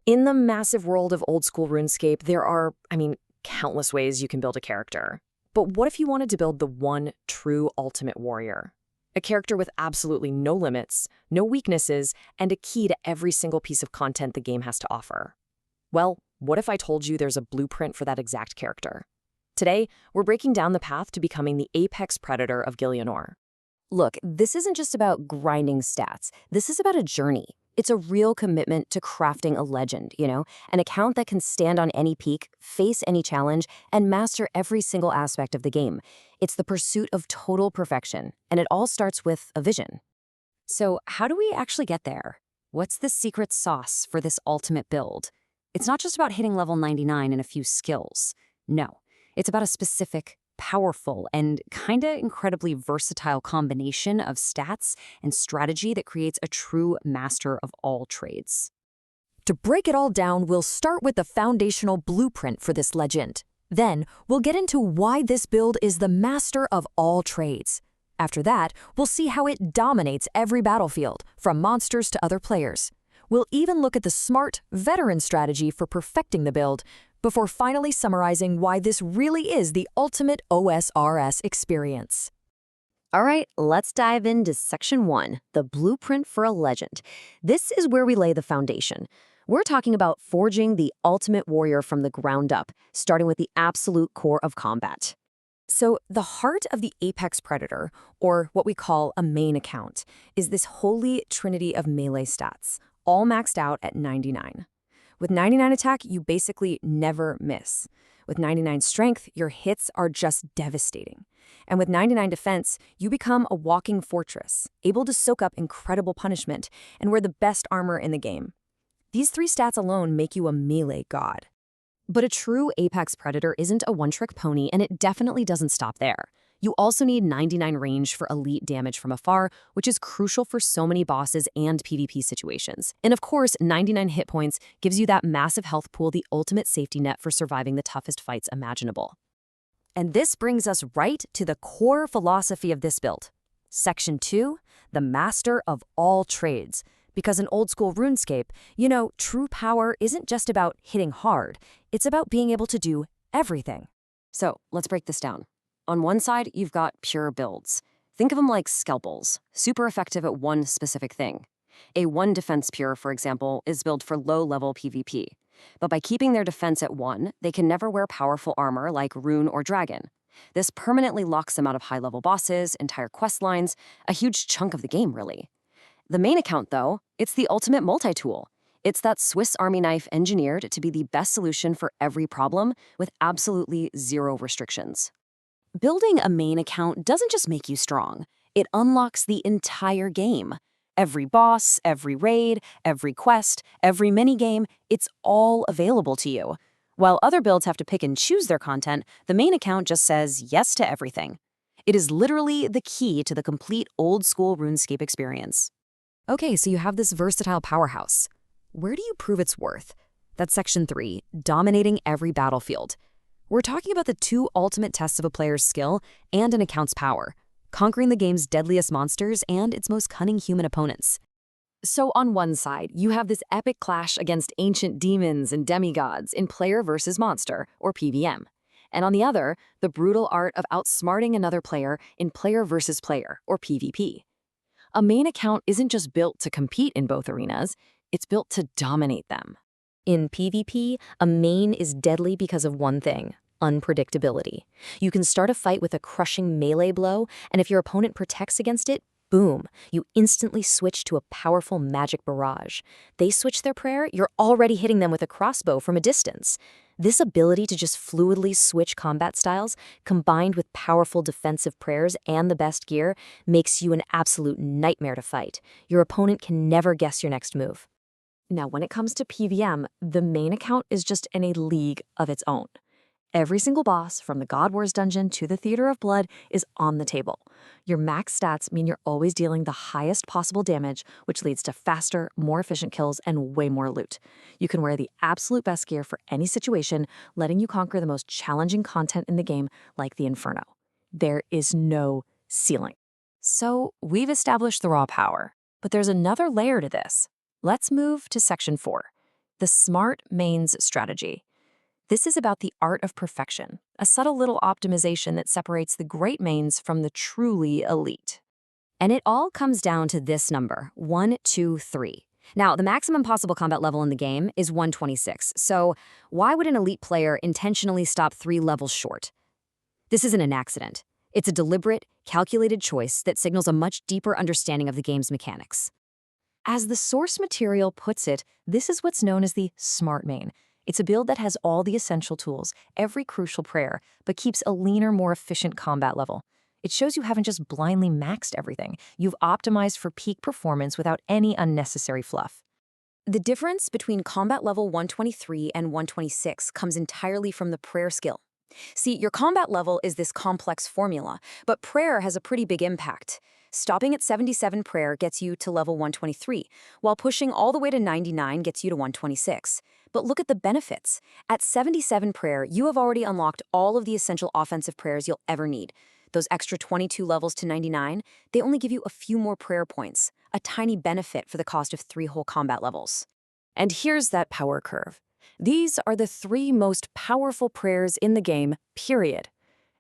In the massive world of old-school RuneScape, there are, countless ways you can build a character. But what if you wanted to build the one true ultimate warrior? A character with absolutely no limits, no weaknesses, and a key to every single piece of content the game has to offer. Well, what if I told you there's a blueprint for that exact character? Today, we're breaking down the path to becoming the apex predator of Gillianor. Look, this isn't just about grinding stats. This is about a journey. It's a real commitment to crafting a legend, an account that can stand on any peak, face any challenge, and master every single aspect of the game. It's the pursuit of total perfection, and it all starts with a vision. So how do we actually get there? What's the secret sauce for this ultimate build? It's not just about hitting level 99 and a few skills. No, it's about a specific, powerful, and kinda incredibly versatile combination of stats and strategy that creates a true master of all trades. To break it all down, we'll start with the foundational blueprint for this legend. Then, we'll get into why this build is the master of all trades. After that, we'll see how it dominates every battlefield, from monsters to other players. We'll even look at the smart, veteran strategy for perfecting the build, before finally summarizing why this really is the ultimate OSRS experience. All right, let's dive into Section 1, the blueprint for a legend. This is where we lay the foundation. We're talking about forging the ultimate warrior from the ground up, starting with the absolute core of combat. So the heart of the apex predator, or what we call a main account, is this holy trinity of melee stats, all maxed out at 99. With 99 attack, you basically never miss. With 99 strength, your hits are just devastating. And with 99 defense, you become a walking fortress, able to soak up incredible punishment, and wear the best armor in the game. These three stats alone make you a melee god. But a true apex predator isn't a one-trick pony, and it definitely doesn't stop there. You also need 99 range for elite damage from afar, which is crucial for so many bosses and PvP situations. And of course, 99 hit points gives you that massive health pool, the ultimate safety net for surviving the toughest fights imaginable. And this brings us right to the core philosophy of this build. Section 2, the master of all trades. Because in old-school RuneScape, true power isn't just about hitting hard. It's about being able to do everything. So let's break this down. On one side, you've got pure builds. Think of them like scalpels, super effective at one specific thing. A 1 defense pure, for example, is built for low-level PvP. But by keeping their defense at 1, they can never wear powerful armor like Rune or Dragon. This permanently locks them out of high-level bosses, entire quest lines, a huge chunk of the game, really. The main account, though, it's the ultimate multi-tool. It's that Swiss Army knife engineered to be the best solution for every problem with absolutely zero restrictions. Building a main account doesn't just make you strong. It unlocks the entire game. Every boss, every raid, every quest, every minigame, it's all available to you. While other builds have to pick and choose their content, the main account just says yes to everything. It is literally the key to the complete old-school RuneScape experience. Okay, so you have this versatile powerhouse. Where do you prove its worth? That's Section 3, dominating every battlefield. We're talking about the two ultimate tests of a player's skill and an account's power, conquering the game's deadliest monsters and its most cunning human opponents. So on one side, you have this epic clash against ancient demons and demigods in player versus monster, or PvM. And on the other, the brutal art of outsmarting another player in player versus player, or PvP. A main account isn't just built to compete in both arenas, it's built to dominate them. In PvP, a main is deadly because of one thing: unpredictability. You can start a fight with a crushing melee blow, and if your opponent protects against it, boom, you instantly switch to a powerful magic barrage. They switch their prayer, you're already hitting them with a crossbow from a distance. This ability to just fluidly switch combat styles, combined with powerful defensive prayers and the best gear, makes you an absolute nightmare to fight. Your opponent can never guess your next move. Now, when it comes to PvM, the main account is just in a league of its own. Every single boss, from the God Wars dungeon to the Theater of Blood, is on the table. Your max stats mean you're always dealing the highest possible damage, which leads to faster, more efficient kills and way more loot. You can wear the absolute best gear for any situation, letting you conquer the most challenging content in the game, like the Inferno. There is no ceiling. So, we've established the raw power, but there's another layer to this. Let's move to Section 4. The smart mains strategy. This is about the art of perfection, a subtle little optimization that separates the great mains from the truly elite. And it all comes down to this number, 1, 2, 3. Now, the maximum possible combat level in the game is 126, so why would an elite player intentionally stop 3 levels short? This isn't an accident. It's a deliberate, calculated choice that signals a much deeper understanding of the game's mechanics. As the source material puts it, this is what's known as the smart main. It's a build that has all the essential tools, every crucial prayer, but keeps a leaner, more efficient combat level. It shows you haven't just blindly maxed everything. You've optimized for peak performance without any unnecessary fluff. The difference between combat level 123 and 126 comes entirely from the prayer skill. See, your combat level is this complex formula, but prayer has a pretty big impact. Stopping at 77 prayer gets you to level 123, while pushing all the way to 99 gets you to 126. But look at the benefits. At 77 prayer, you have already unlocked all of the essential offensive prayers you'll ever need. Those extra 22 levels to 99, they only give you a few more prayer points, a tiny benefit for the cost of 3 whole combat levels. And here's that power curve. These are the 3 most powerful prayers in the game, period.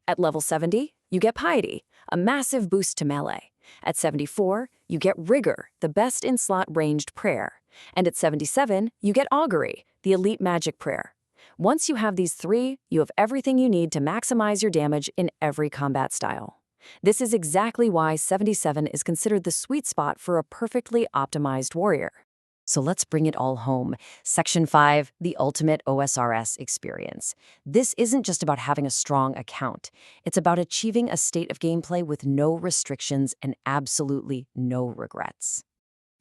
At level 70, you get Piety, a massive boost to melee. At 74, you get Rigour, the best in-slot ranged prayer. And at 77, you get Augury, the elite magic prayer. Once you have these 3, you have everything you need to maximize your damage in every combat style. This is exactly why 77 is considered the sweet spot for a perfectly optimized warrior. So let's bring it all home. Section 5, the ultimate OSRS experience. This isn't just about having a strong account. It's about achieving a state of gameplay with no restrictions and absolutely no regrets.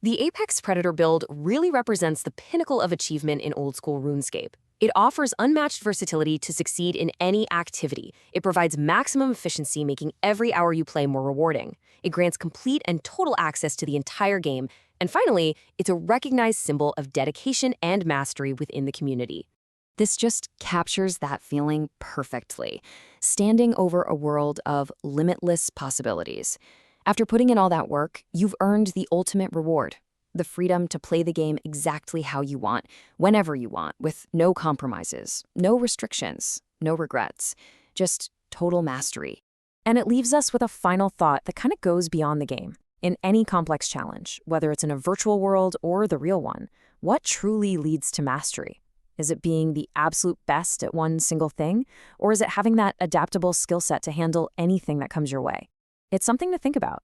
The Apex Predator build really represents the pinnacle of achievement in old-school RuneScape. It offers unmatched versatility to succeed in any activity. It provides maximum efficiency, making every hour you play more rewarding. It grants complete and total access to the entire game. And finally, it's a recognized symbol of dedication and mastery within the community. This just captures that feeling perfectly, standing over a world of limitless possibilities. After putting in all that work, you've earned the ultimate reward. The freedom to play the game exactly how you want, whenever you want, with no compromises, no restrictions, no regrets, just total mastery. And it leaves us with a final thought that kind of goes beyond the game. In any complex challenge, whether it's in a virtual world or the real one, what truly leads to mastery? Is it being the absolute best at one single thing? Or is it having that adaptable skill set to handle anything that comes your way? It's something to think about.